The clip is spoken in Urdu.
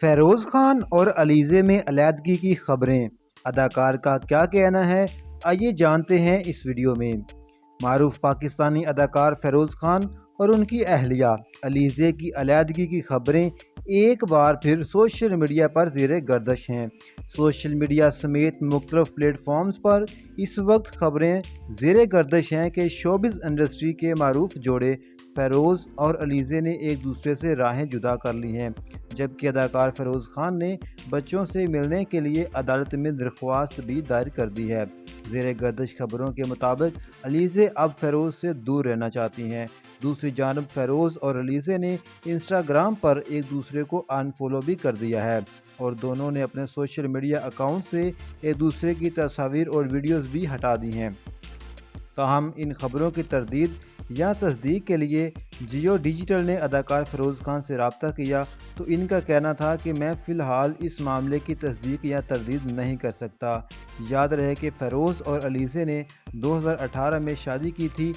فیروز خان اور علیزے میں علیحدگی کی خبریں، اداکار کا کیا کہنا ہے؟ آئیے جانتے ہیں اس ویڈیو میں۔ معروف پاکستانی اداکار فیروز خان اور ان کی اہلیہ علیزے کی علیحدگی کی خبریں ایک بار پھر سوشل میڈیا پر زیر گردش ہیں۔ سوشل میڈیا سمیت مختلف پلیٹ فارمز پر اس وقت خبریں زیر گردش ہیں کہ شوبز انڈسٹری کے معروف جوڑے فیروز اور علیزے نے ایک دوسرے سے راہیں جدا کر لی ہیں، جبکہ اداکار فیروز خان نے بچوں سے ملنے کے لیے عدالت میں درخواست بھی دائر کر دی ہے۔ زیر گردش خبروں کے مطابق علیزے اب فیروز سے دور رہنا چاہتی ہیں۔ دوسری جانب فیروز اور علیزے نے انسٹاگرام پر ایک دوسرے کو انفالو بھی کر دیا ہے اور دونوں نے اپنے سوشل میڈیا اکاؤنٹ سے ایک دوسرے کی تصاویر اور ویڈیوز بھی ہٹا دی ہیں۔ تاہم ان خبروں کی تردید یا تصدیق کے لیے جیو ڈیجیٹل نے اداکار فیروز خان سے رابطہ کیا تو ان کا کہنا تھا کہ میں فی الحال اس معاملے کی تصدیق یا تردید نہیں کر سکتا۔ یاد رہے کہ فیروز اور علیزے نے 2018 میں شادی کی تھی